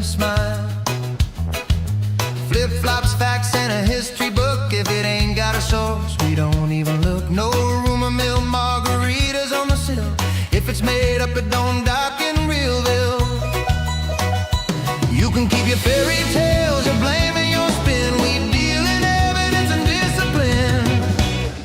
smile. Flip-flops, facts, and a history book. If it ain't got a source, we don't even look. No rumor mill margaritas on the sill. If it's made up, it don't dock in Realville. You can keep your fairy tales, your blame and your spin. We deal in evidence and discipline.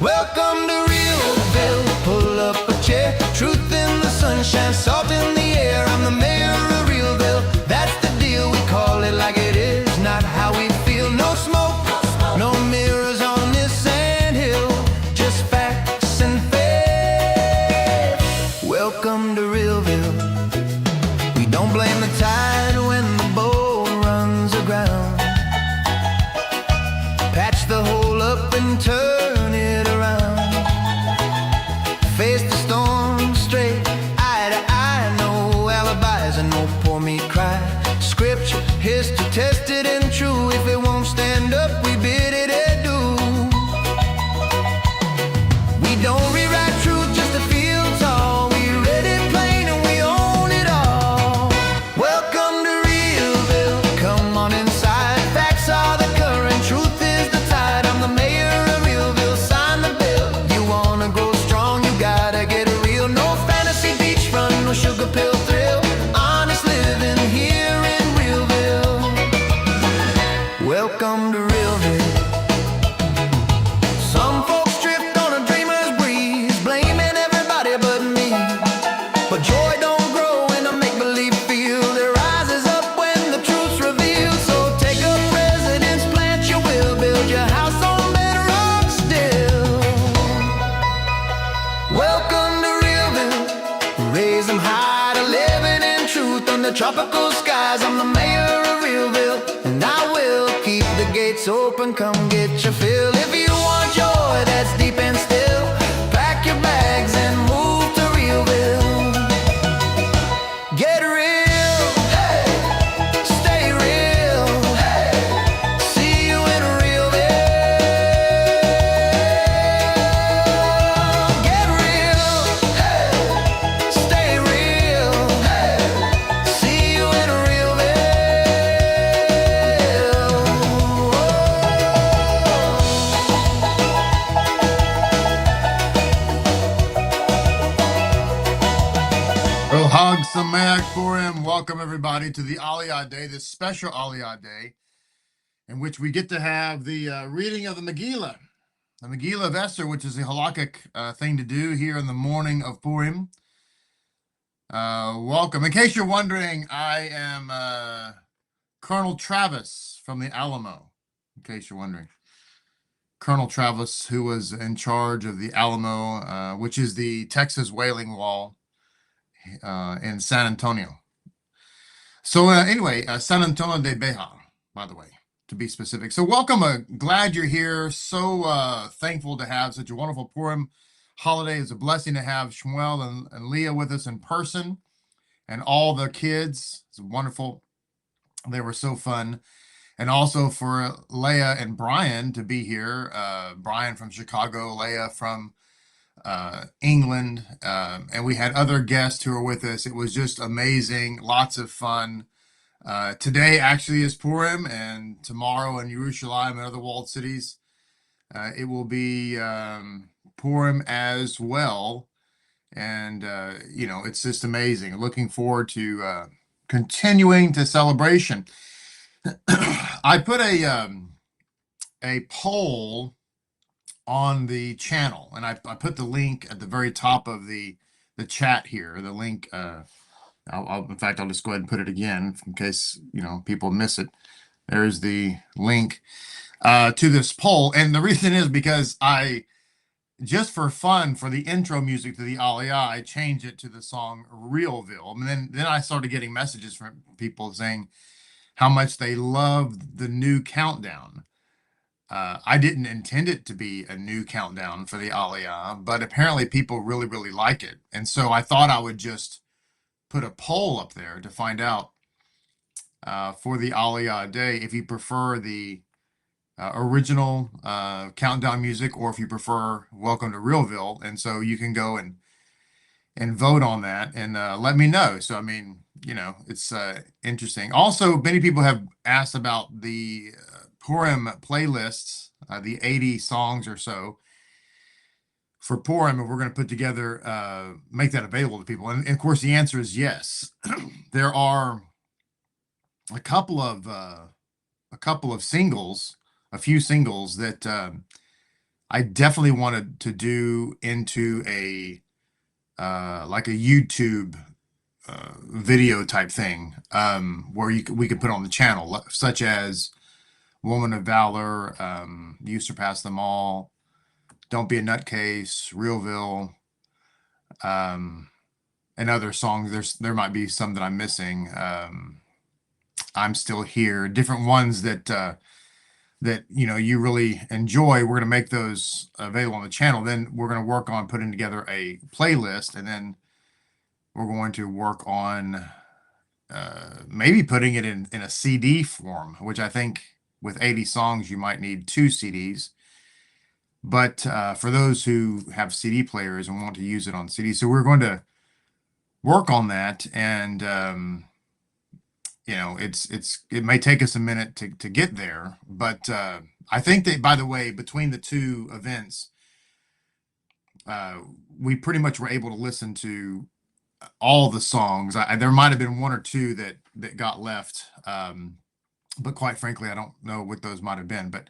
Welcome to Realville. Pull up a chair. Truth in the sunshine, salt in the air. I'm the mayor of Realville. That's the deal. We call it like it is, not how we feel. No smoke, no mirrors on this sand hill. Just facts and faith. Welcome to Realville. We don't blame the tide when the boat runs aground. Patch the hole up and turn it around. Face the storm straight, eye to eye. No alibis and no poor me cry. Scripture, history, tested and true. If it won't stand up, we bid it adieu. We don't rewrite truth just to feel tall. We read it plain and we own it all. Welcome to Realville. Come on inside. Facts are the current, truth is the tide. I'm the mayor of Realville. Sign the bill. You wanna grow strong, you gotta get real. No fantasy beachfront, no sugar pill thrill. Honest living here in Realville. Welcome to Realville. Some folks drift on a dreamer's breeze, blaming everybody but me. But joy don't grow in a make-believe field. It rises up when the truth's revealed. So take up residence, plant your will, build your house on bedrock still. Welcome to Realville. Raise them high to living in truth under tropical skies. I'm the mayor of Realville, and I will keep the gates open. Come get your fill. If you want joy that's deep and still, pack your bags and move to Realville. Get real, hey. Stay real, hey. See you in Realville. Get real, hey. Stay real, hey. See you in Well, Hag Sameach Purim. Welcome everybody to the Aliyah Day, this special Aliyah Day, in which we get to have the reading of the Megillah of Esther, which is a halakhic thing to do here in the morning of Purim. Welcome. In case you're wondering, I am Colonel Travis from the Alamo. In case you're wondering, Colonel Travis, who was in charge of the Alamo, which is the Texas Whaling Wall in San Antonio. So anyway, San Antonio de Beja, by the way, to be specific. So welcome. Glad you're here. So thankful to have such a wonderful Purim holiday. It's a blessing to have Shmuel and Leah with us in person, and all the kids. It's wonderful. They were so fun. And also for Leah and Brian to be here. Brian from Chicago, Leah from England, and we had other guests who were with us. It was just amazing, lots of fun. Today actually is Purim, and tomorrow in Jerusalem and other walled cities, it will be Purim as well. And it's just amazing. Looking forward to continuing to celebration. I put a poll on the channel, and I put the link at the very top of the chat here. The link, in fact, I'll just go ahead and put it again in case people miss it. There's the link to this poll, and the reason is because I, just for fun, for the intro music to the Aliyah, I changed it to the song Realville, and then I started getting messages from people saying how much they loved the new countdown. I didn't intend it to be a new countdown for the Aliyah, but apparently people really, really like it. And so I thought I would just put a poll up there to find out for the Aliyah Day if you prefer the original countdown music or if you prefer Welcome to Realville. And so you can go and and vote on that and let me know. So, I mean, it's interesting. Also, many people have asked about the Purim playlists, the 80 songs or so for Purim, if we're going to put together, make that available to people. And of course, the answer is yes. There are a couple of singles, a few singles that I definitely wanted to do into a like a YouTube video type thing, where we could put on the channel, such as Woman of Valor, You Surpass Them All, Don't Be a Nutcase, Realville, and other songs. There might be some that I'm missing. I'm Still Here, different ones that you really enjoy. We're going to make those available on the channel. Then we're going to work on putting together a playlist, and then we're going to work on maybe putting it in a CD form, which I think with 80 songs you might need 2 CDs. But for those who have CD players and want to use it on CD, so we're going to work on that. And it may take us a minute to get there, but I think that, by the way, between the two events, we pretty much were able to listen to all the songs. There might have been 1 or 2 that got left, but quite frankly, I don't know what those might have been. But,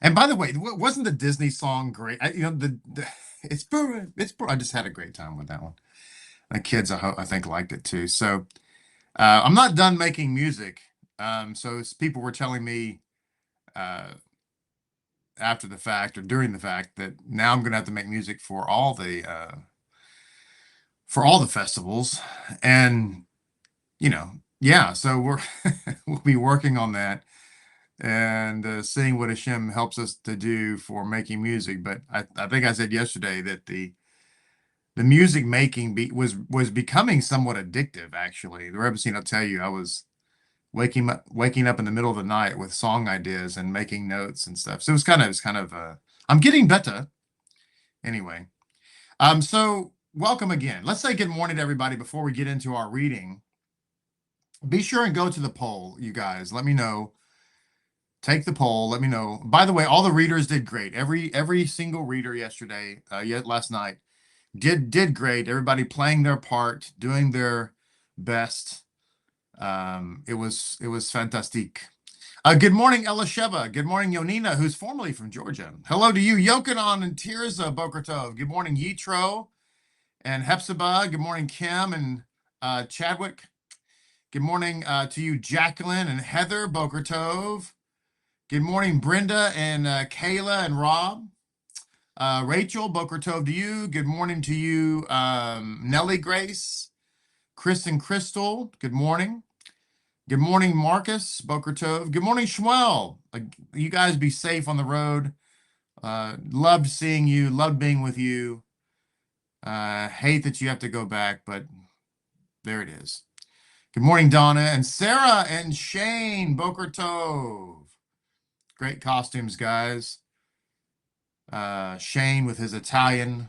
and by the way, wasn't the Disney song great? It's Purim, I just had a great time with that one. The kids, I think, liked it too. So I'm not done making music. So people were telling me after the fact or during the fact that now I'm going to have to make music for all the festivals. And yeah, so we'll be working on that and seeing what HaShem helps us to do for making music. But I think I said yesterday that the music making was becoming somewhat addictive. Actually, the Rebbe will tell you, I was waking up in the middle of the night with song ideas and making notes and stuff. So it was kind of I'm getting better anyway. So welcome again. Let's say good morning to everybody before we get into our reading. Be sure and go to the poll, you guys. Let me know. Take the poll. Let me know. By the way, all the readers did great. Every single reader yesterday, last night, did great. Everybody playing their part, doing their best. It was fantastic. Good morning, Elisheva. Good morning, Yonina, who's formerly from Georgia. Hello to you, Yochanan and Tirza, Boker Tov. Good morning, Yitro and Hepzibah. Good morning, Kim and Chadwick. Good morning to you, Jacqueline and Heather, Boker Tov. Good morning, Brenda and Kayla and Rob. Rachel, Boker Tov to you. Good morning to you, Nellie Grace, Chris and Crystal. Good morning. Good morning, Marcus, Boker Tov. Good morning, Shmuel. You guys be safe on the road. Loved seeing you. Loved being with you. Hate that you have to go back, but there it is. Good morning, Donna and Sarah and Shane, Boker Tov. Great costumes, guys. Shane with his Italian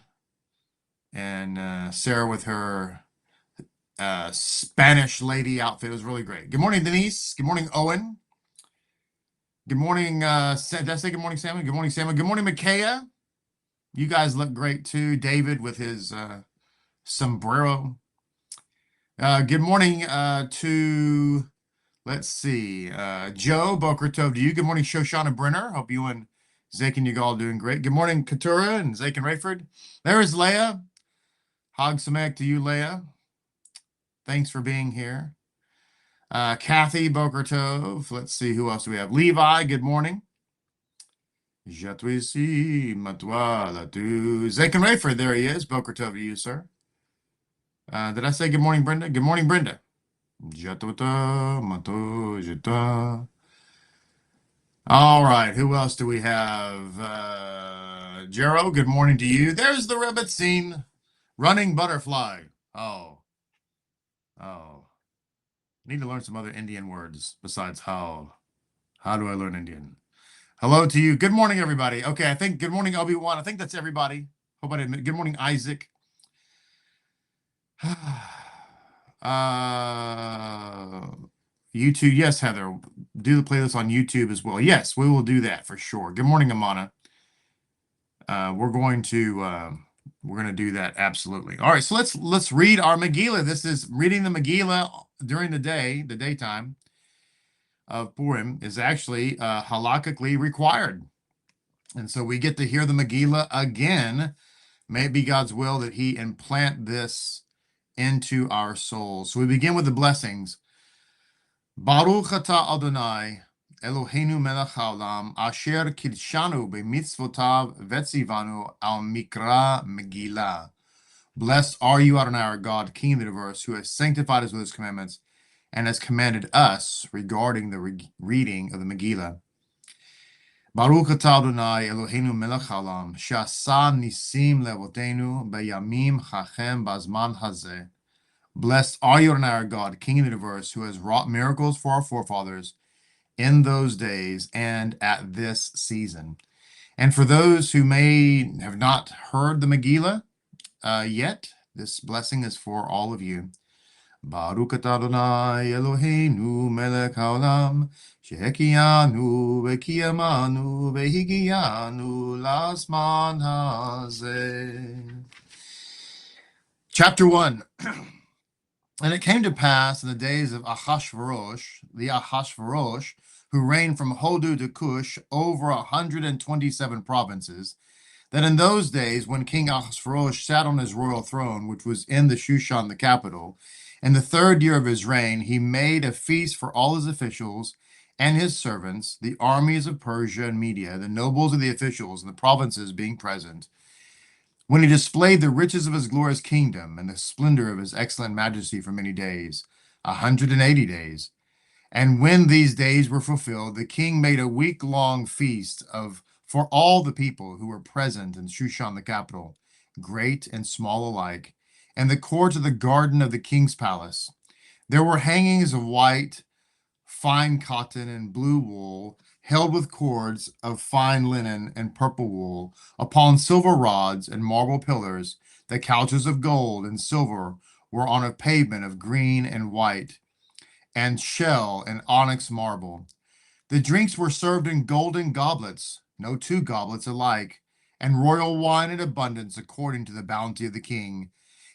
and Sarah with her Spanish lady outfit. It was really great. Good morning, Denise. Good morning, Owen. Good morning. Did I say good morning, Salmon? Good morning, Salmon. Good morning, Micaiah. You guys look great too. David with his sombrero. Good morning to, let's see, Joe, Boker Tov to you. Good morning, Shoshana Brenner. Hope you and Zake and Yigal doing great. Good morning, Keturah and Zake and Rayford. There is Leah. Hag Sameach to you, Leah. Thanks for being here. Kathy, Boker Tov. Let's see, who else do we have? Levi, good morning. Jatwisi, Matwa, Latu. Zake and Rayford, there he is. Boker Tov to you, sir. Did I say good morning, Brenda? Good morning, Brenda. Jatwata, Mato, Jata. All right, who else do we have? Jero, good morning to you. There's the rabbit scene. Running butterfly. Oh. Need to learn some other Indian words besides how. How do I learn Indian? Hello to you. Good morning, everybody. Okay, I think good morning, Obi-Wan. I think that's everybody. Hope I didn't. Good morning, Isaac. YouTube. Yes, Heather. Do the playlist on YouTube as well. Yes, we will do that for sure. Good morning, Amana. We're going to do that absolutely. All right, so let's read our Megillah. This is reading the Megillah during the day, the daytime of Purim is actually halakhically required. And so we get to hear the Megillah again. May it be God's will that he implant this into our souls. So we begin with the blessings. Baruch atah Adonai, Eloheinu melech haolam, asher kidshanu b'mitzvotav vetzivanu al mikra Megillah. Blessed are you, Adonai, our God, King of the universe, who has sanctified us with his commandments and has commanded us regarding the reading of the Megillah. Baruch atah Adonai Eloheinu melech haolam, she'asa nisim levotenu beyamim chachem bazman hazeh. Blessed are you, Adonai, our God, King of the universe, who has wrought miracles for our forefathers in those days and at this season. And for those who may have not heard the Megillah yet, this blessing is for all of you. Baruch atah Adonai Eloheinu melech haolam, shehekiyanu vekiyamanu vehigiyanu lasman hazeh. Chapter 1. And it came to pass in the days of Ahasuerus, who reigned from Hodu to Cush over 127 provinces, that in those days when King Ahasuerus sat on his royal throne, which was in the Shushan, the capital, in the 3rd year of his reign, he made a feast for all his officials and his servants, the armies of Persia and Media, the nobles of the officials, and the provinces being present, when he displayed the riches of his glorious kingdom and the splendor of his excellent majesty for many days, 180 days. And when these days were fulfilled, the king made a week-long feast for all the people who were present in Shushan the capital, great and small alike, and the court of the garden of the king's palace. There were hangings of white, fine cotton, and blue wool, held with cords of fine linen and purple wool, upon silver rods and marble pillars. The couches of gold and silver were on a pavement of green and white, and shell and onyx marble. The drinks were served in golden goblets, no two goblets alike, and royal wine in abundance according to the bounty of the king.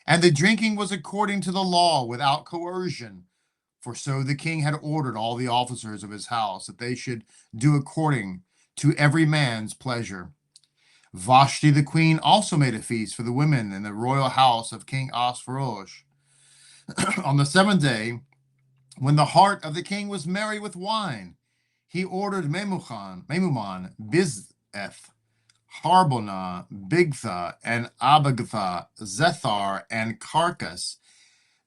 And the drinking was according to the law, without coercion. For so the king had ordered all the officers of his house, that they should do according to every man's pleasure. Vashti the queen also made a feast for the women in the royal house of King Ahasuerus. On the 7th day, when the heart of the king was merry with wine, he ordered Memuman, Bizeth, Harbona, Bigtha, and Abagtha, Zethar, and Carcass,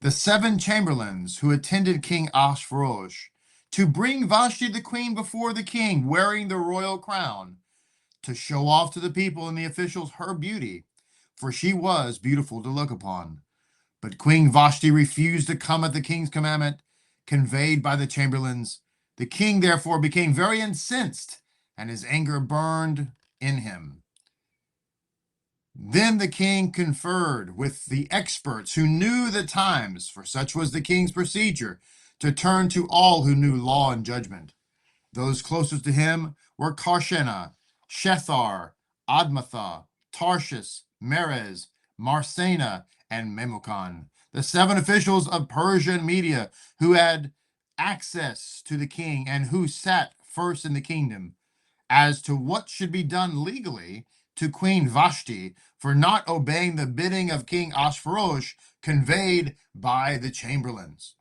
the 7 chamberlains who attended King Ahasuerus, to bring Vashti the queen before the king, wearing the royal crown, to show off to the people and the officials her beauty, for she was beautiful to look upon. But Queen Vashti refused to come at the king's commandment, conveyed by the chamberlains. The king therefore became very incensed, and his anger burned in him. Then the king conferred with the experts who knew the times, for such was the king's procedure, to turn to all who knew law and judgment. Those closest to him were Karshena, Shethar, Admatha, Tarshish, Merez, Marsena, and Memucan, the 7 officials of Persia and Media, who had access to the king and who sat first in the kingdom, as to what should be done legally to Queen Vashti for not obeying the bidding of King Ahasuerus, conveyed by the chamberlains.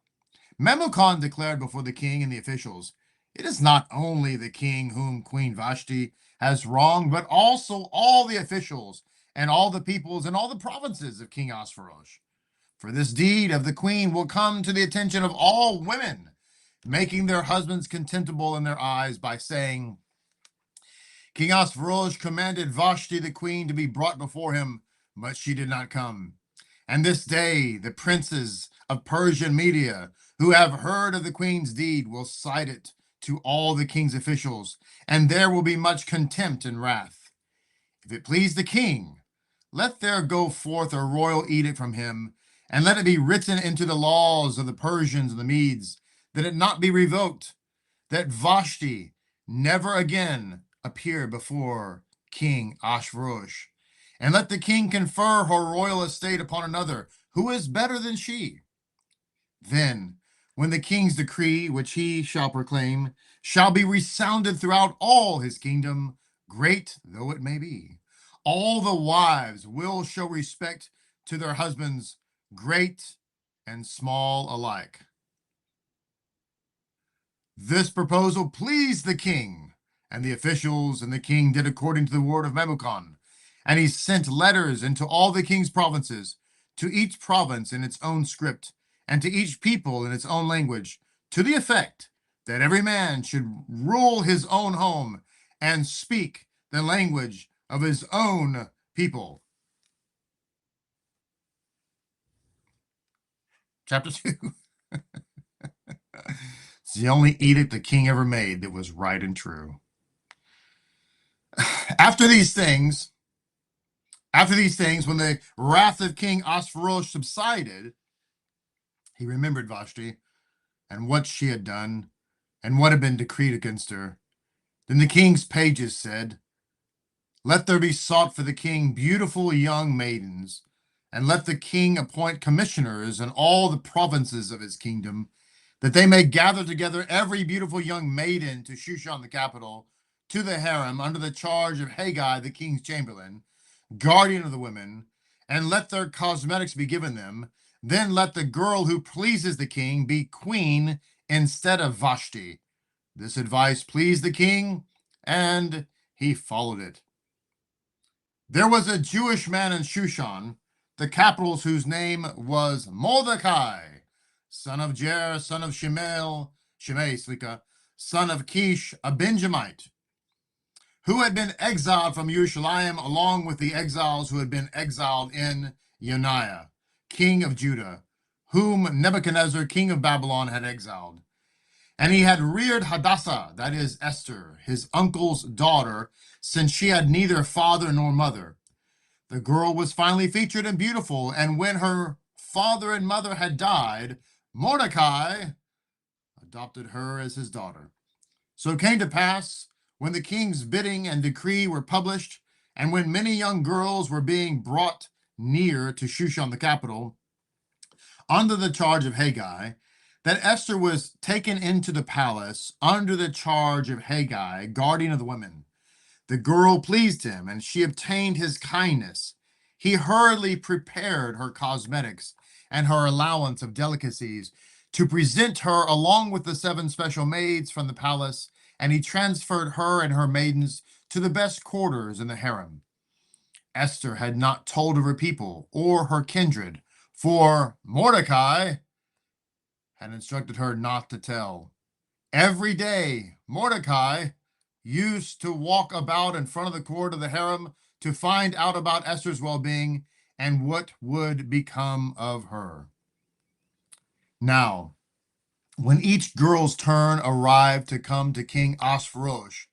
Memucan declared before the king and the officials, "It is not only the king whom Queen Vashti has wronged, but also all the officials and all the peoples and all the provinces of King Ahasuerus. For this deed of the queen will come to the attention of all women, making their husbands contemptible in their eyes by saying, King Ahasuerus commanded Vashti the queen to be brought before him, but she did not come. And this day the princes of Persia and Media, who have heard of the queen's deed, will cite it to all the king's officials, and there will be much contempt and wrath. If it please the king, let there go forth a royal edict from him, and let it be written into the laws of the Persians and the Medes, that it not be revoked, that Vashti never again appear before King Ahasuerus. And let the king confer her royal estate upon another, who is better than she. Then, when the king's decree, which he shall proclaim, shall be resounded throughout all his kingdom, great though it may be, all the wives will show respect to their husbands, great and small alike. This proposal pleased the king and the officials, and the king did according to the word of Memucan. And he sent letters into all the king's provinces, to each province in its own script, and to each people in its own language, to the effect that every man should rule his own home and speak the language of his own people. Chapter 2. It's the only edict the king ever made that was right and true. After these things, when the wrath of King Ahasuerus subsided, he remembered Vashti and what she had done and what had been decreed against her. Then the king's pages said, "Let there be sought for the king beautiful young maidens, and let the king appoint commissioners in all the provinces of his kingdom, that they may gather together every beautiful young maiden to Shushan the capital, to the harem, under the charge of Haggai the king's chamberlain, guardian of the women, and let their cosmetics be given them. Then let the girl who pleases the king be queen instead of Vashti." This advice pleased the king, and he followed it. There was a Jewish man in Shushan, the capital, whose name was Mordecai, son of Jair, son of Shimei, son of Kish, a Benjamite, who had been exiled from Yerushalayim along with the exiles who had been exiled in Yoniah, king of Judah, whom Nebuchadnezzar, king of Babylon, had exiled. And he had reared Hadassah, that is Esther, his uncle's daughter, since she had neither father nor mother. The girl was finely featured and beautiful, and when her father and mother had died, Mordecai adopted her as his daughter. So it came to pass, when the king's bidding and decree were published, and when many young girls were being brought near to Shushan the capital, under the charge of Haggai, that Esther was taken into the palace under the charge of Haggai, guardian of the women. The girl pleased him, and she obtained his kindness. He hurriedly prepared her cosmetics and her allowance of delicacies to present her along with the 7 special maids from the palace, and he transferred her and her maidens to the best quarters in the harem. Esther had not told of her people or her kindred, for Mordecai had instructed her not to tell. Every day, Mordecai used to walk about in front of the court of the harem to find out about Esther's well-being and what would become of her. Now, when each girl's turn arrived to come to King Ahasuerus,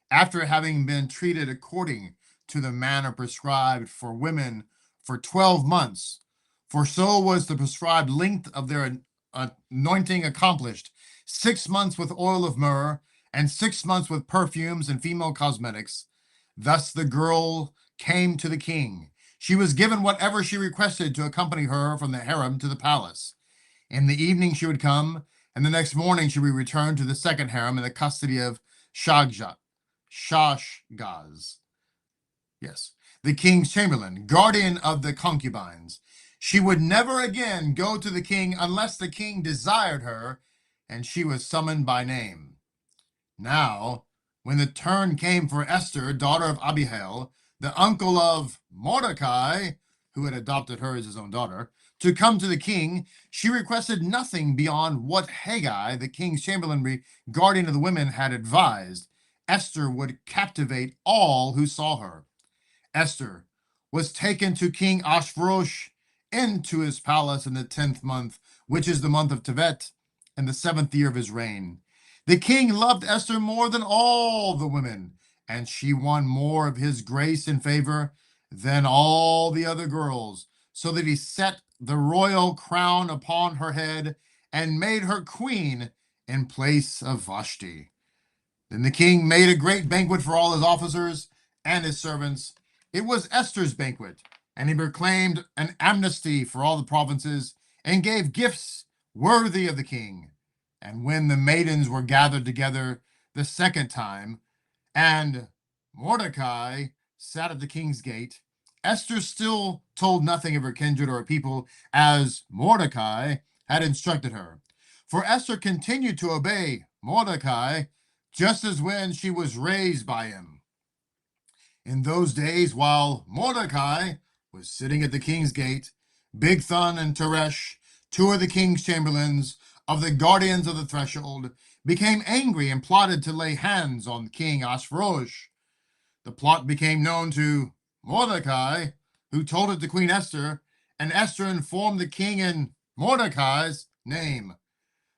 after having been treated according to the manner prescribed for women for 12 months, for so was the prescribed length of their anointing accomplished, 6 months with oil of myrrh, and 6 months with perfumes and female cosmetics. Thus the girl came to the king. She was given whatever she requested to accompany her from the harem to the palace. In the evening she would come, and the next morning she would return to the second harem in the custody of Shashgaz. Yes, the king's chamberlain, guardian of the concubines. She would never again go to the king unless the king desired her, and she was summoned by name. Now, when the turn came for Esther, daughter of Abihail, the uncle of Mordecai, who had adopted her as his own daughter, to come to the king, she requested nothing beyond what Haggai, the king's chamberlain, guardian of the women, had advised. Esther would captivate all who saw her. Esther was taken to King Ahasuerus into his palace in the 10th month, which is the month of Tevet, in the 7th year of his reign. The king loved Esther more than all the women, and she won more of his grace and favor than all the other girls. so that he set the royal crown upon her head and made her queen in place of Vashti. Then the king made a great banquet for all his officers and his servants. It was Esther's banquet, and he proclaimed an amnesty for all the provinces and gave gifts worthy of the king. And when the maidens were gathered together the second time, and Mordecai sat at the king's gate, Esther still told nothing of her kindred or her people, as Mordecai had instructed her. For Esther continued to obey Mordecai, just as when she was raised by him. In those days, while Mordecai was sitting at the king's gate, Bigthan and Teresh, two of the king's chamberlains of the guardians of the threshold, became angry and plotted to lay hands on King Ahasuerus. The plot became known to Mordecai, who told it to Queen Esther, and Esther informed the king in Mordecai's name.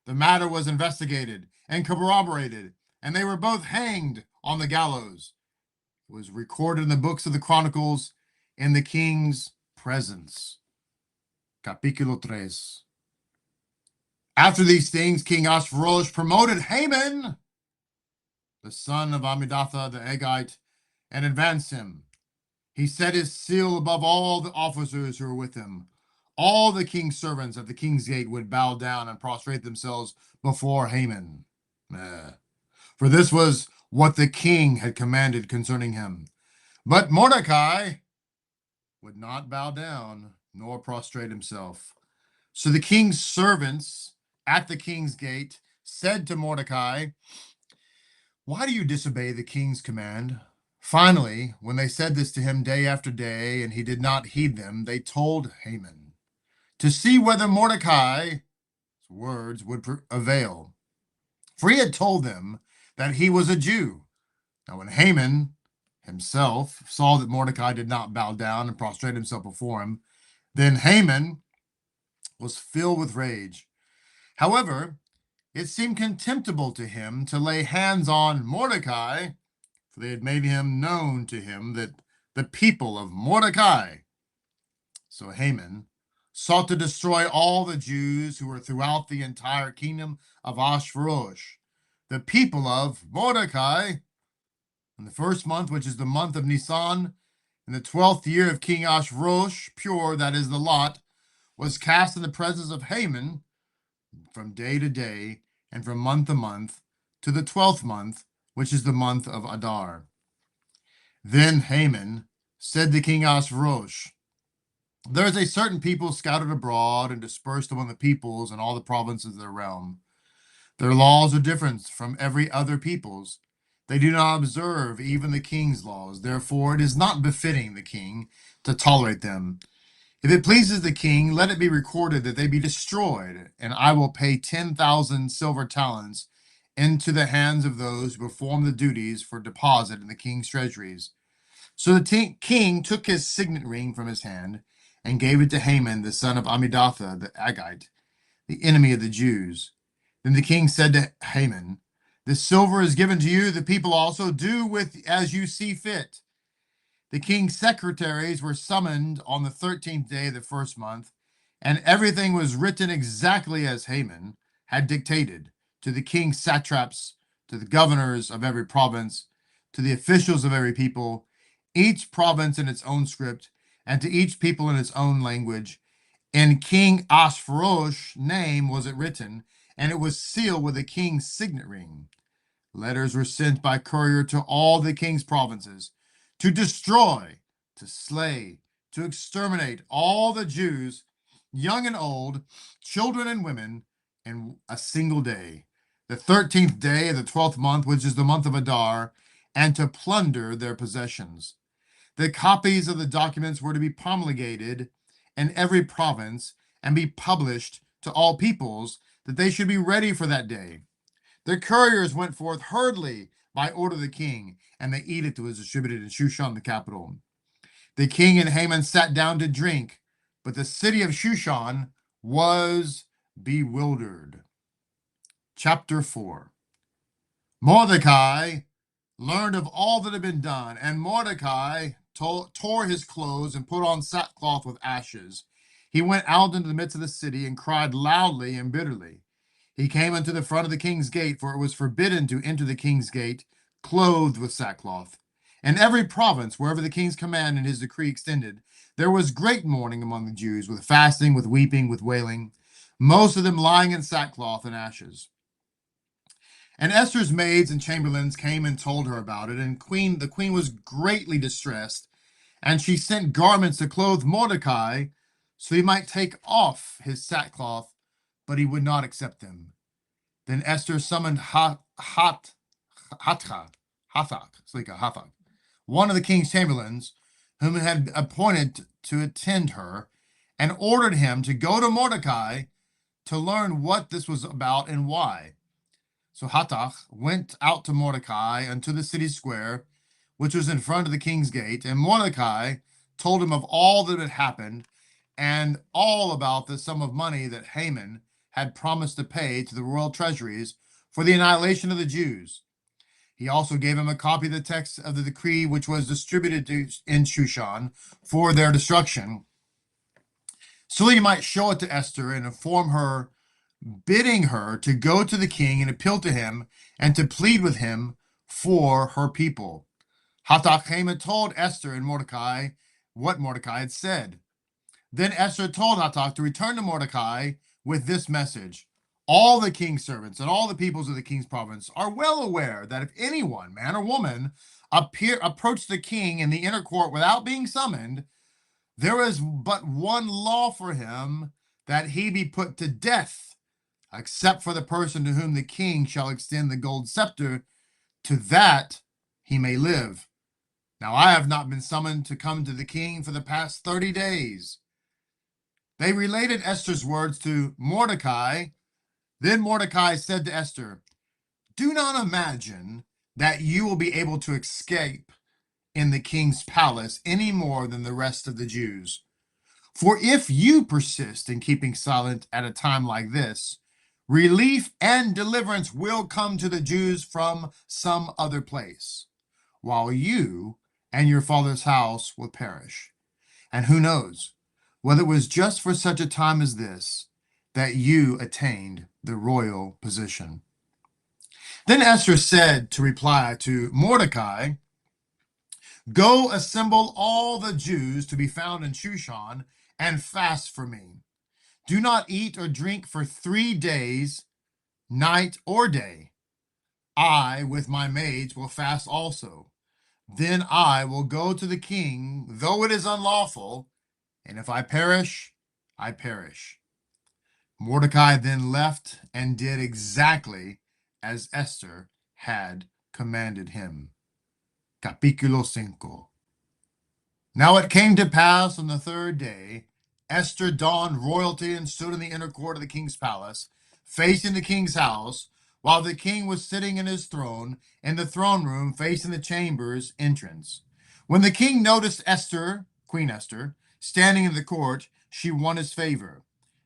The matter was investigated and corroborated, and they were both hanged on the gallows. It was recorded in the books of the Chronicles in the king's presence. Capítulo 3. After these things, King Ahasuerus promoted Haman, the son of Amminadab the Agagite, and advanced him. He set his seal above all the officers who were with him. All the king's servants at the king's gate would bow down and prostrate themselves before Haman. For this was what the king had commanded concerning him. But Mordecai would not bow down nor prostrate himself. So the king's servants at the king's gate said to Mordecai, "Why do you disobey the king's command?" Finally, when they said this to him day after day, and he did not heed them, they told Haman to see whether Mordecai's words would avail. For he had told them that he was a Jew. Now when Haman himself saw that Mordecai did not bow down and prostrate himself before him, then Haman was filled with rage. However, it seemed contemptible to him to lay hands on Mordecai, for they had made him known to him that the people of Mordecai. So Haman sought to destroy all the Jews who were throughout the entire kingdom of Ahasuerus, the people of Mordecai. In the first month, which is the month of Nisan, in the 12th year of King Ahasuerus, pure, that is the lot, was cast in the presence of Haman from day to day and from month to month to the 12th month, which is the month of Adar. Then Haman said to King Ahasuerus, "There is a certain people scattered abroad and dispersed among the peoples in all the provinces of their realm. Their laws are different from every other people's. They do not observe even the king's laws. Therefore, it is not befitting the king to tolerate them. If it pleases the king, let it be recorded that they be destroyed, and I will pay 10,000 silver talents into the hands of those who perform the duties for deposit in the king's treasuries." So the king took his signet ring from his hand and gave it to Haman, the son of Amminadab the Agagite, the enemy of the Jews. Then the king said to Haman, "The silver is given to you, the people also do with as you see fit." The king's secretaries were summoned on the 13th day of the first month, and everything was written exactly as Haman had dictated, to the king's satraps, to the governors of every province, to the officials of every people, each province in its own script, and to each people in its own language. In King Ahasuerus' name was it written, and it was sealed with the king's signet ring. Letters were sent by courier to all the king's provinces to destroy, to slay, to exterminate all the Jews, young and old, children and women, in a single day, the 13th day of the 12th month, which is the month of Adar, and to plunder their possessions. The copies of the documents were to be promulgated in every province and be published to all peoples, that they should be ready for that day. The couriers went forth hurriedly by order of the king, and the edict was distributed in Shushan, the capital. The king and Haman sat down to drink, but the city of Shushan was bewildered. Chapter 4. Mordecai learned of all that had been done, and Mordecai tore his clothes and put on sackcloth with ashes. He went out into the midst of the city and cried loudly and bitterly. He came unto the front of the king's gate, for it was forbidden to enter the king's gate, clothed with sackcloth. In every province, wherever the king's command and his decree extended, there was great mourning among the Jews, with fasting, with weeping, with wailing, most of them lying in sackcloth and ashes. And Esther's maids and chamberlains came and told her about it, and the queen was greatly distressed, and she sent garments to clothe Mordecai, so he might take off his sackcloth, but he would not accept them. Then Esther summoned Hathach, one of the king's chamberlains, whom had appointed to attend her, and ordered him to go to Mordecai to learn what this was about and why. So Hathach went out to Mordecai unto the city square, which was in front of the king's gate, and Mordecai told him of all that had happened, and all about the sum of money that Haman had promised to pay to the royal treasuries for the annihilation of the Jews. He also gave him a copy of the text of the decree which was distributed in Shushan for their destruction, so he might show it to Esther and inform her, bidding her to go to the king and appeal to him and to plead with him for her people. Hathach came and told Esther and Mordecai what Mordecai had said. Then Esther told Hathach to return to Mordecai with this message: all the king's servants and all the peoples of the king's province are well aware that if anyone, man or woman, approach the king in the inner court without being summoned, there is but one law for him, that he be put to death, except for the person to whom the king shall extend the gold scepter, to that he may live. Now I have not been summoned to come to the king for the past 30 days. They related Esther's words to Mordecai. Then Mordecai said to Esther, do not imagine that you will be able to escape in the king's palace any more than the rest of the Jews. For if you persist in keeping silent at a time like this, relief and deliverance will come to the Jews from some other place, while you and your father's house will perish. And who knows whether it was just for such a time as this that you attained the royal position. Then Esther said to reply to Mordecai, go assemble all the Jews to be found in Shushan and fast for me. Do not eat or drink for 3 days, night or day. I, with my maids, will fast also. Then I will go to the king, though it is unlawful, and if I perish, I perish. Mordecai then left and did exactly as Esther had commanded him. Capítulo 5. Now it came to pass on the 3rd day, Esther donned royalty and stood in the inner court of the king's palace, facing the king's house, while the king was sitting in his throne in the throne room facing the chamber's entrance. When the king noticed Esther, Queen Esther, standing in the court, she won his favor.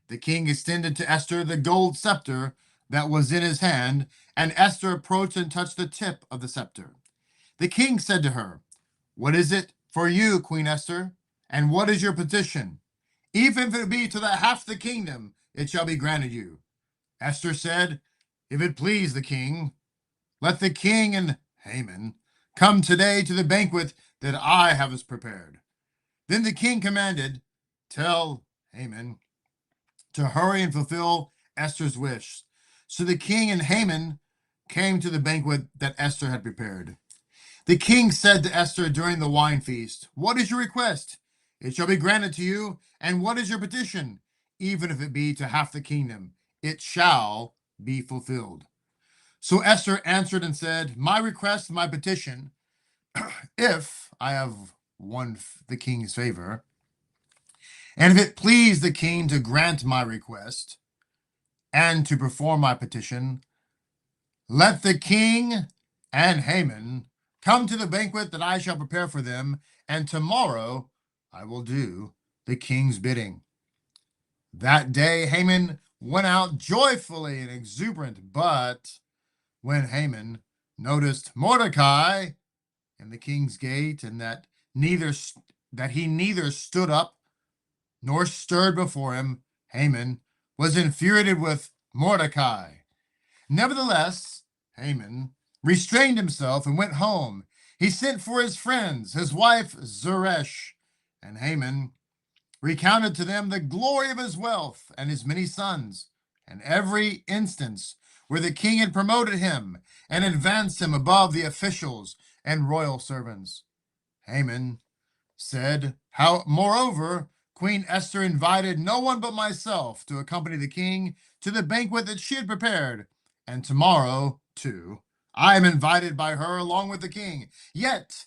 The king extended to Esther the gold scepter that was in his hand, and Esther approached and touched the tip of the scepter. The king said to her, what is it for you, Queen Esther? And what is your petition? Even if it be to the half the kingdom, it shall be granted you. Esther said, if it please the king, let the king and Haman come today to the banquet that I have prepared. Then the king commanded, tell Haman to hurry and fulfill Esther's wish. So the king and Haman came to the banquet that Esther had prepared. The king said to Esther during the wine feast, what is your request? It shall be granted to you. And what is your petition? Even if it be to half the kingdom, it shall be fulfilled. So Esther answered and said, my request, my petition, if I have won the king's favor, and if it please the king to grant my request and to perform my petition, let the king and Haman come to the banquet that I shall prepare for them, and tomorrow I will do the king's bidding. That day Haman went out joyfully and exuberant, but when Haman noticed Mordecai in the king's gate, and that that he neither stood up nor stirred before him, Haman was infuriated with Mordecai. Nevertheless, Haman restrained himself and went home. He sent for his friends, his wife Zeresh, and Haman recounted to them the glory of his wealth and his many sons, and every instance where the king had promoted him and advanced him above the officials and royal servants. Haman said, how, moreover, Queen Esther invited no one but myself to accompany the king to the banquet that she had prepared, and tomorrow, too, I am invited by her along with the king. Yet,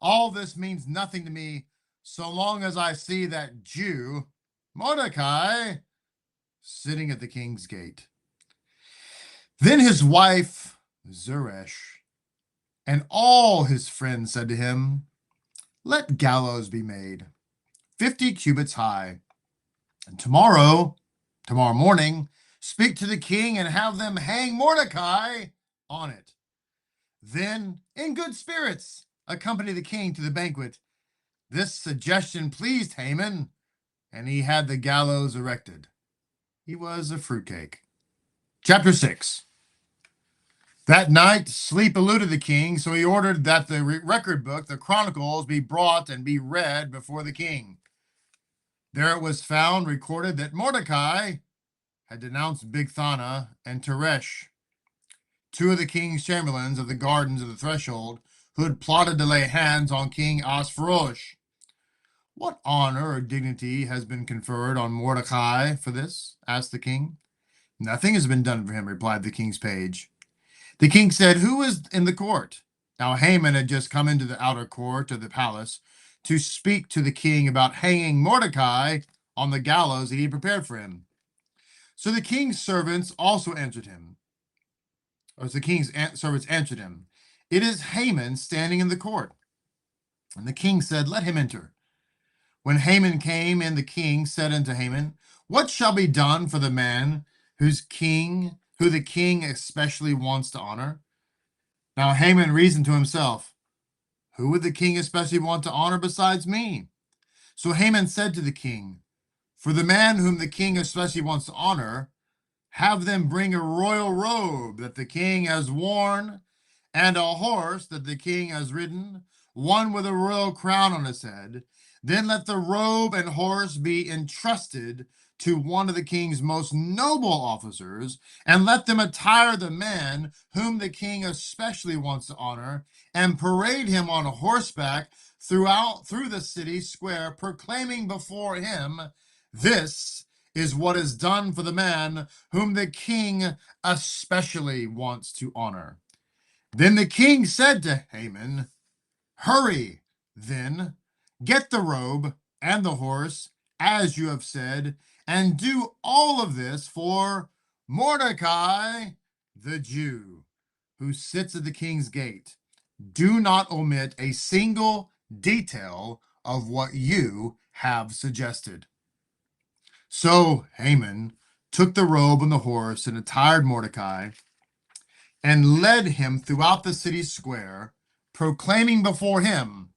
all this means nothing to me so long as I see that Jew, Mordecai, sitting at the king's gate. Then his wife, Zeresh, and all his friends said to him, let gallows be made, 50 cubits high, and tomorrow morning, speak to the king and have them hang Mordecai on it. Then, in good spirits, accompany the king to the banquet. This suggestion pleased Haman, and he had the gallows erected. He was a fruitcake. Chapter 6. That night, sleep eluded the king, so he ordered that the record book, the Chronicles, be brought and be read before the king. There it was found recorded that Mordecai had denounced Bigthana and Teresh, two of the king's chamberlains of the gardens of the threshold, who had plotted to lay hands on King Ahasuerus. What honor or dignity has been conferred on Mordecai for this? Asked the king. Nothing has been done for him, replied the king's page. The king said, who is in the court? Now Haman had just come into the outer court of the palace to speak to the king about hanging Mordecai on the gallows that he had prepared for him. So the king's servants also answered him. Or the king's servants answered him, it is Haman standing in the court. And the king said, let him enter. When Haman came in, the king said unto Haman, what shall be done for the man who the king especially wants to honor? Now Haman reasoned to himself, who would the king especially want to honor besides me? So Haman said to the king, for the man whom the king especially wants to honor, have them bring a royal robe that the king has worn, and a horse that the king has ridden, one with a royal crown on his head. Then let the robe and horse be entrusted to one of the king's most noble officers, and let them attire the man whom the king especially wants to honor, and parade him on horseback through the city square, proclaiming before him, this is what is done for the man whom the king especially wants to honor. Then the king said to Haman, hurry, then, get the robe and the horse, as you have said, and do all of this for Mordecai, the Jew, who sits at the king's gate. Do not omit a single detail of what you have suggested. So Haman took the robe and the horse and attired Mordecai and led him throughout the city square, proclaiming before him,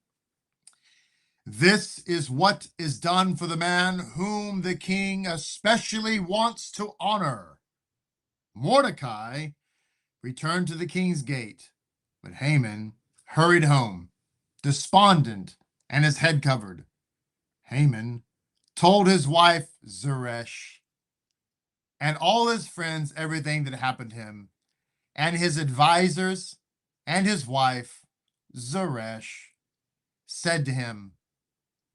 this is what is done for the man whom the king especially wants to honor. Mordecai returned to the king's gate, but Haman hurried home, despondent and his head covered. Haman told his wife Zeresh and all his friends everything that happened to him, and his advisors and his wife Zeresh said to him,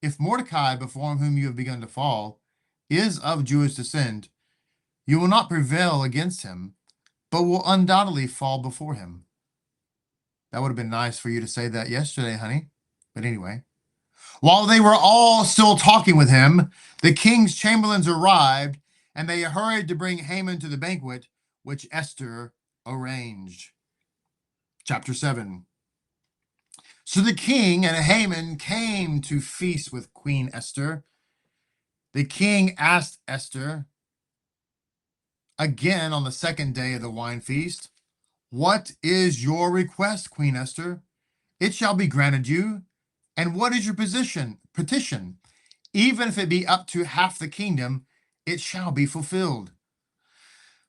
if Mordecai, before whom you have begun to fall, is of Jewish descent, you will not prevail against him, but will undoubtedly fall before him. That would have been nice for you to say that yesterday, honey. But anyway, while they were all still talking with him, the king's chamberlains arrived, and they hurried to bring Haman to the banquet, which Esther arranged. Chapter 7. So the king and Haman came to feast with Queen Esther. The king asked Esther again on the second day of the wine feast, what is your request, Queen Esther? It shall be granted you, And what is your petition? Even if it be up to half the kingdom, it shall be fulfilled.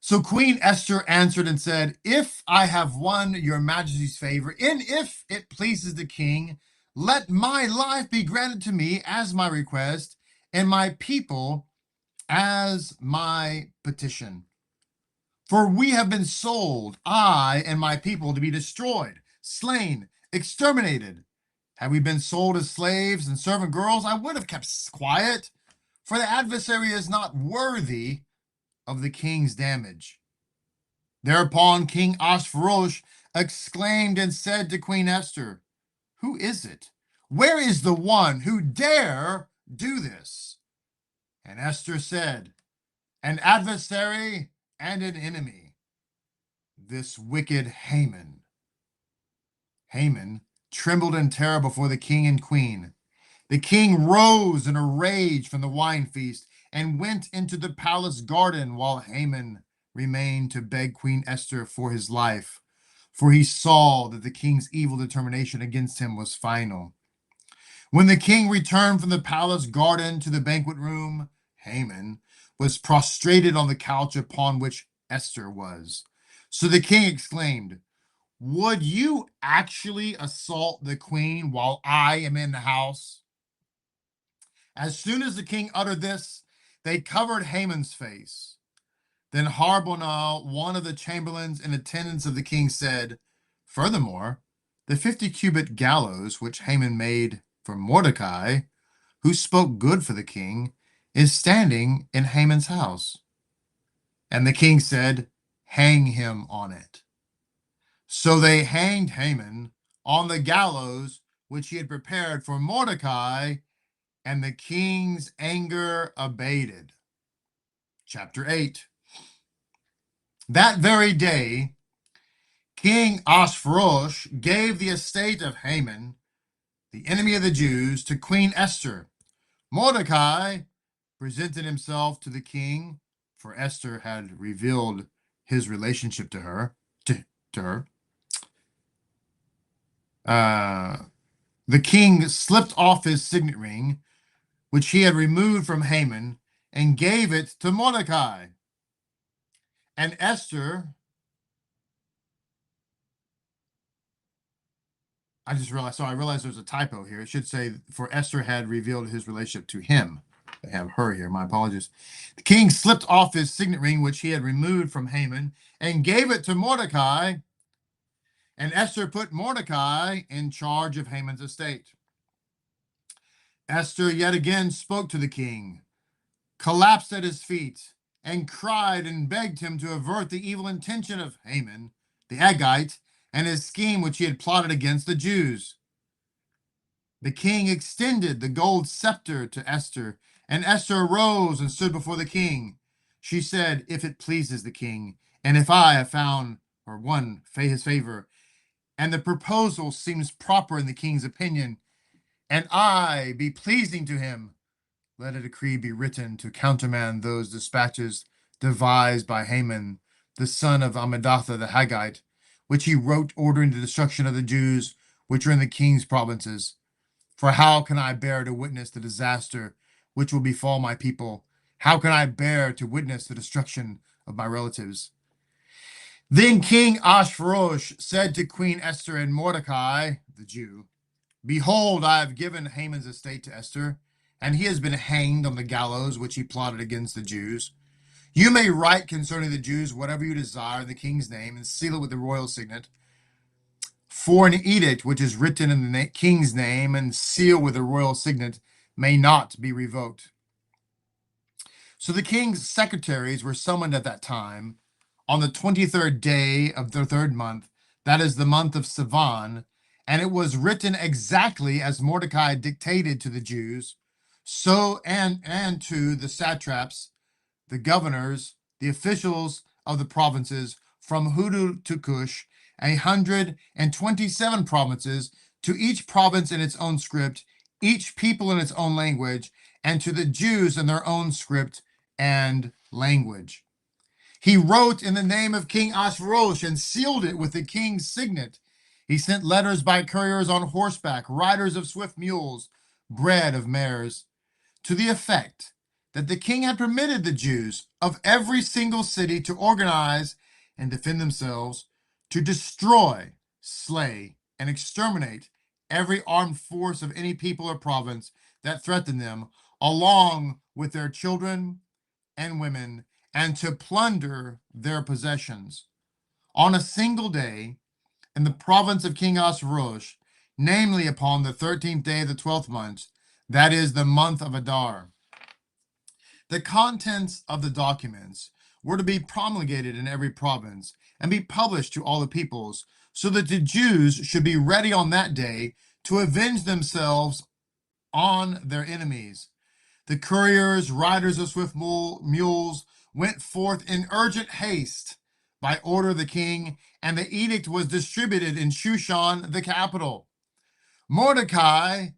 So Queen Esther answered and said, if I have won your majesty's favor, and if it pleases the king, let my life be granted to me as my request, and my people as my petition. For we have been sold, I and my people, to be destroyed, slain, exterminated. Had we been sold as slaves and servant girls, I would have kept quiet, for the adversary is not worthy of the king's damage. Thereupon King Ahasuerus exclaimed and said to Queen Esther, who is it? Where is the one who dare do this? And Esther said, an adversary and an enemy, this wicked Haman. Haman trembled in terror before the king and queen. The king rose in a rage from the wine feast and went into the palace garden, while Haman remained to beg Queen Esther for his life, for he saw that the king's evil determination against him was final. When the king returned from the palace garden to the banquet room, Haman was prostrated on the couch upon which Esther was. So the king exclaimed, would you actually assault the queen while I am in the house? As soon as the king uttered this, they covered Haman's face. Then Harbonah, one of the chamberlains in attendance of the king, said, furthermore, the 50-cubit gallows which Haman made for Mordecai, who spoke good for the king, is standing in Haman's house. And the king said, hang him on it. So they hanged Haman on the gallows which he had prepared for Mordecai, and the king's anger abated. Chapter 8. That very day, King Ahasuerus gave the estate of Haman, the enemy of the Jews, to Queen Esther. Mordecai presented himself to the king, for Esther had revealed his relationship to her. The king slipped off his signet ring, which he had removed from Haman, and gave it to Mordecai. And Esther, I realized there's a typo here. It should say, for Esther had revealed his relationship to him. I have her here, my apologies. The king slipped off his signet ring, which he had removed from Haman, and gave it to Mordecai. And Esther put Mordecai in charge of Haman's estate. Esther yet again spoke to the king, collapsed at his feet, and cried and begged him to avert the evil intention of Haman, the Agagite, and his scheme which he had plotted against the Jews. The king extended the gold scepter to Esther, and Esther arose and stood before the king. She said, if it pleases the king, and if I have found or won his favor, and the proposal seems proper in the king's opinion, and I be pleasing to him, let a decree be written to countermand those dispatches devised by Haman, the son of Ammedatha the Haggite, which he wrote ordering the destruction of the Jews which are in the king's provinces. For how can I bear to witness the disaster which will befall my people? How can I bear to witness the destruction of my relatives? Then King Ahasuerus said to Queen Esther and Mordecai, the Jew, behold, I have given Haman's estate to Esther, and he has been hanged on the gallows which he plotted against the Jews. You may write concerning the Jews whatever you desire in the king's name, and seal it with the royal signet. For an edict which is written in the king's name and sealed with the royal signet may not be revoked. So the king's secretaries were summoned at that time on the 23rd day of the third month, that is the month of Sivan, and it was written exactly as Mordecai dictated to the Jews, so and to the satraps, the governors, the officials of the provinces from Hudu to Cush, 127 provinces, to each province in its own script, each people in its own language, and to the Jews in their own script and language. He wrote in the name of King Ahasuerus and sealed it with the king's signet. He sent letters by couriers on horseback, riders of swift mules, bred of mares, to the effect that the king had permitted the Jews of every single city to organize and defend themselves, to destroy, slay, and exterminate every armed force of any people or province that threatened them, along with their children and women, and to plunder their possessions. On a single day, in the province of King Ahasuerus, namely upon the 13th day of the 12th month, that is the month of Adar. The contents of the documents were to be promulgated in every province and be published to all the peoples, so that the Jews should be ready on that day to avenge themselves on their enemies. The couriers, riders of swift mules, went forth in urgent haste by order of the king, and the edict was distributed in Shushan, the capital. Mordecai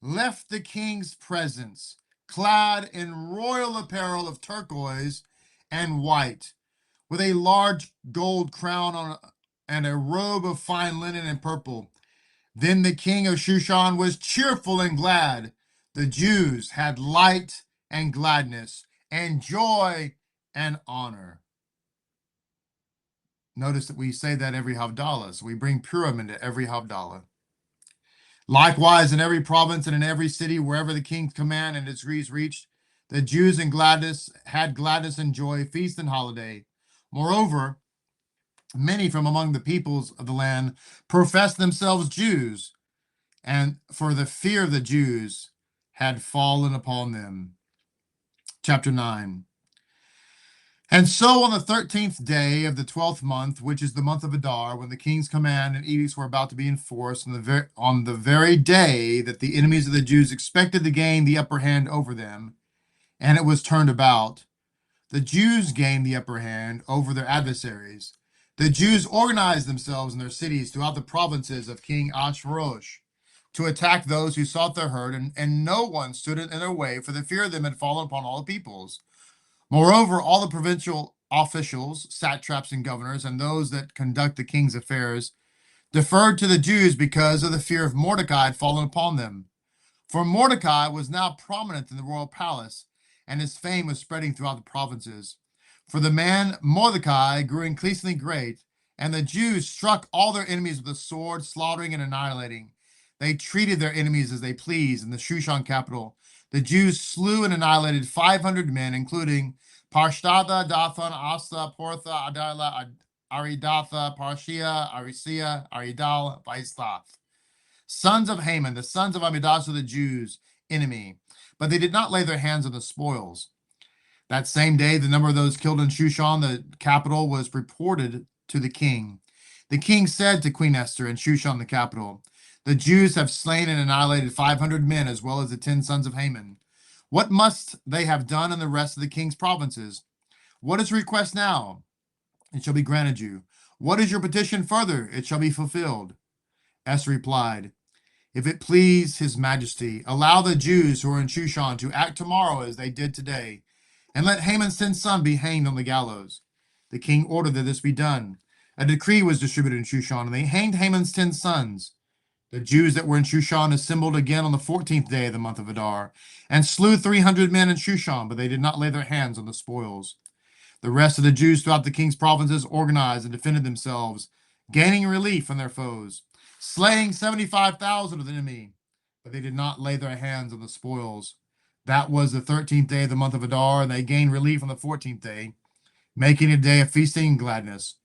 left the king's presence, clad in royal apparel of turquoise and white, with a large gold crown on and a robe of fine linen and purple. Then the king of Shushan was cheerful and glad. The Jews had light and gladness and joy and honor. Notice that we say that every Havdalah, so we bring Purim into every Havdalah. Likewise, in every province and in every city, wherever the king's command and its decrees reached, the Jews in gladness had gladness and joy, feast and holiday. Moreover, many from among the peoples of the land professed themselves Jews, and for the fear of the Jews had fallen upon them. Chapter 9. And so on the 13th day of the 12th month, which is the month of Adar, when the king's command and edicts were about to be enforced, on the very day that the enemies of the Jews expected to gain the upper hand over them, and it was turned about, the Jews gained the upper hand over their adversaries. The Jews organized themselves in their cities throughout the provinces of King Ahasuerus to attack those who sought their hurt, and no one stood in their way, for the fear of them had fallen upon all the peoples. Moreover, all the provincial officials, satraps and governors, and those that conduct the king's affairs, deferred to the Jews because of the fear of Mordecai had fallen upon them. For Mordecai was now prominent in the royal palace, and his fame was spreading throughout the provinces. For the man Mordecai grew increasingly great, and the Jews struck all their enemies with the sword, slaughtering and annihilating. They treated their enemies as they pleased in the Shushan capital. The Jews slew and annihilated 500 men, including Parshdatha, Dathan, Asa, Portha, Adila, Aridatha, Parshia, Arisia, Aridal, Vaisthath, sons of Haman, the sons of Amidas, the Jews' enemy. But they did not lay their hands on the spoils. That same day, the number of those killed in Shushan, the capital, was reported to the king. The king said to Queen Esther in Shushan, the capital, "The Jews have slain and annihilated 500 men, as well as the 10 sons of Haman. What must they have done in the rest of the king's provinces? What is your request now? It shall be granted you. What is your petition further? It shall be fulfilled." Esther replied, "If it please his majesty, allow the Jews who are in Shushan to act tomorrow as they did today, and let Haman's 10 sons be hanged on the gallows." The king ordered that this be done. A decree was distributed in Shushan, and they hanged Haman's 10 sons. The Jews that were in Shushan assembled again on the 14th day of the month of Adar, and slew 300 men in Shushan, but they did not lay their hands on the spoils. The rest of the Jews throughout the king's provinces organized and defended themselves, gaining relief from their foes, slaying 75,000 of the enemy, but they did not lay their hands on the spoils. That was the 13th day of the month of Adar, and they gained relief on the 14th day, making it a day of feasting and gladness.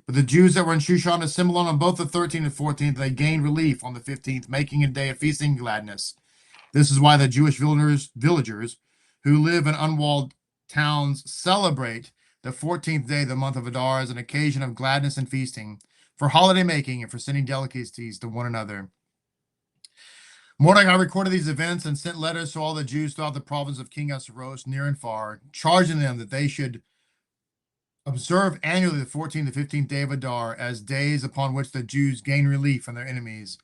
But the Jews that were in Shushan assembled on both the 13th and 14th. They gained relief on the 15th, making a day of feasting and gladness. This is why the Jewish villagers who live in unwalled towns celebrate the 14th day of the month of Adar as an occasion of gladness and feasting, for holiday making and for sending delicacies to one another. Mordecai recorded these events and sent letters to all the Jews throughout the province of King Ahasuerus, near and far, charging them that they should observe annually the 14th and 15th day of Adar as days upon which the Jews gain relief from their enemies,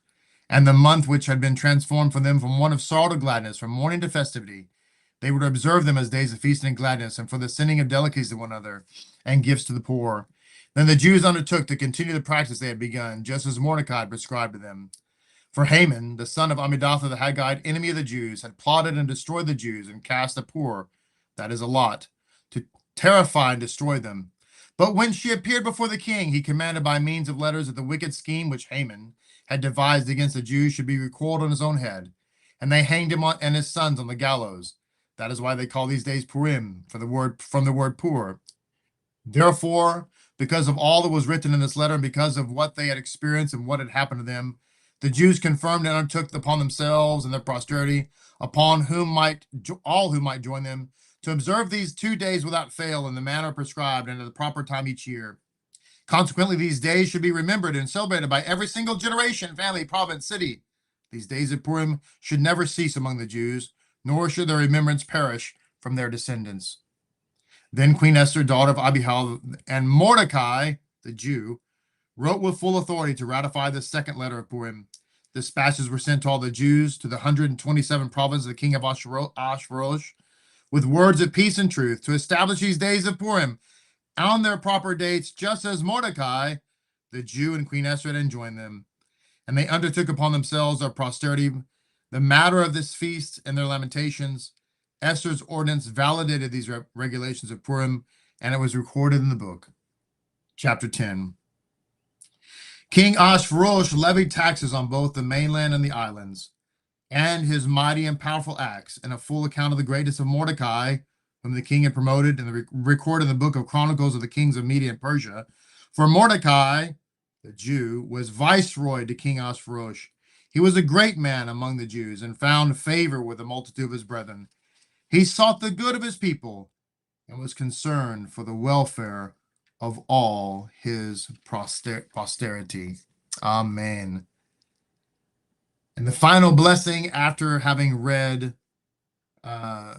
and the month which had been transformed for them from one of sorrow to gladness, from mourning to festivity. They were to observe them as days of feasting and gladness, and for the sending of delicacies to one another, and gifts to the poor. Then the Jews undertook to continue the practice they had begun, just as Mordecai prescribed to them. For Haman, the son of Ammedatha the Haggite, enemy of the Jews, had plotted and destroyed the Jews and cast a pur, that is a lot, to terrify and destroy them. But when she appeared before the king, he commanded by means of letters that the wicked scheme which Haman had devised against the Jews should be recoiled on his own head. And they hanged him and his sons on the gallows. That is why they call these days Purim, from the word pur. Therefore, because of all that was written in this letter, and because of what they had experienced and what had happened to them, the Jews confirmed and undertook upon themselves and their posterity, upon whom all who might join them, to observe these 2 days without fail in the manner prescribed and at the proper time each year. Consequently, these days should be remembered and celebrated by every single generation, family, province, city. These days of Purim should never cease among the Jews, nor should their remembrance perish from their descendants. Then Queen Esther, daughter of Abihail, and Mordecai, the Jew, wrote with full authority to ratify the second letter of Purim. Dispatches were sent to all the Jews, to the 127 provinces of the king of Ashverosh, with words of peace and truth, to establish these days of Purim on their proper dates, just as Mordecai, the Jew, and Queen Esther had enjoined them. And they undertook upon themselves, their posterity, the matter of this feast and their lamentations. Esther's ordinance validated these regulations of Purim, and it was recorded in the book. Chapter 10. King Ashverosh levied taxes on both the mainland and the islands, and his mighty and powerful acts, and a full account of the greatness of Mordecai, whom the king had promoted, and recorded in the book of Chronicles of the kings of Media and Persia. For Mordecai, the Jew, was viceroy to King Ashverosh. He was a great man among the Jews, and found favor with the multitude of his brethren. He sought the good of his people, and was concerned for the welfare of all his posterity. Amen. And the final blessing, after having read the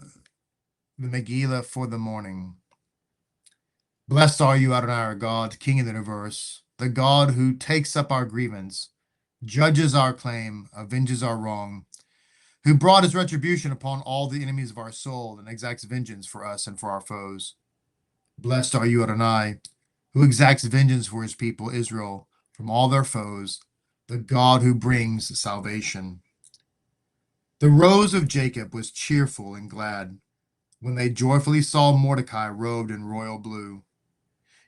Megillah for the morning. Blessed are you, Adonai, our God, King of the universe, the God who takes up our grievance, judges our claim, avenges our wrong, who brought his retribution upon all the enemies of our soul, and exacts vengeance for us and for our foes. Blessed are you, Adonai, who exacts vengeance for his people Israel from all their foes, the God who brings salvation. The rose of Jacob was cheerful and glad when they joyfully saw Mordecai robed in royal blue.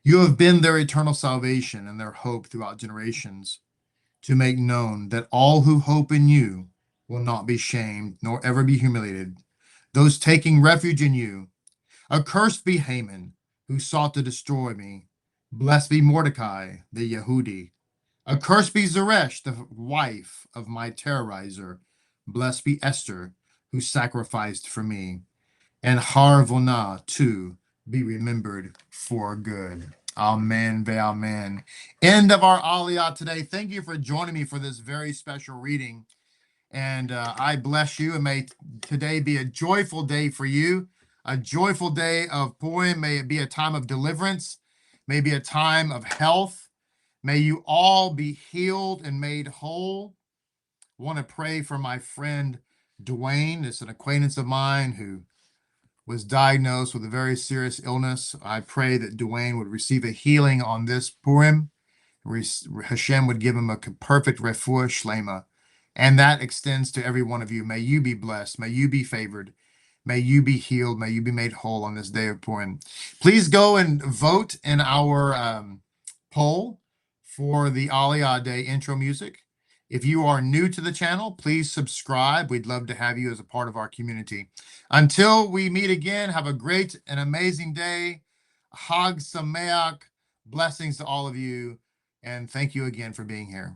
You have been their eternal salvation and their hope throughout generations, to make known that all who hope in you will not be shamed nor ever be humiliated, those taking refuge in you. Accursed be Haman, who sought to destroy me. Blessed be Mordecai, the Yehudi. Accursed be Zeresh, the wife of my terrorizer. Blessed be Esther, who sacrificed for me. And Harvonah, too, be remembered for good. Amen, amen. End of our Aliyah today. Thank you for joining me for this very special reading. And I bless you, and may today be a joyful day for you, a joyful day of Purim. May it be a time of deliverance, may it be a time of health. May you all be healed and made whole. I want to pray for my friend Dwayne. It's an acquaintance of mine who was diagnosed with a very serious illness. I pray that Dwayne would receive a healing on this Purim. HaShem would give him a perfect refuah shlema. And that extends to every one of you. May you be blessed. May you be favored. May you be healed. May you be made whole on this day of Purim. Please go and vote in our poll for the Aliyah Day intro music. If you are new to the channel, please subscribe. We'd love to have you as a part of our community. Until we meet again, have a great and amazing day. Hag Sameach. Blessings to all of you. And thank you again for being here.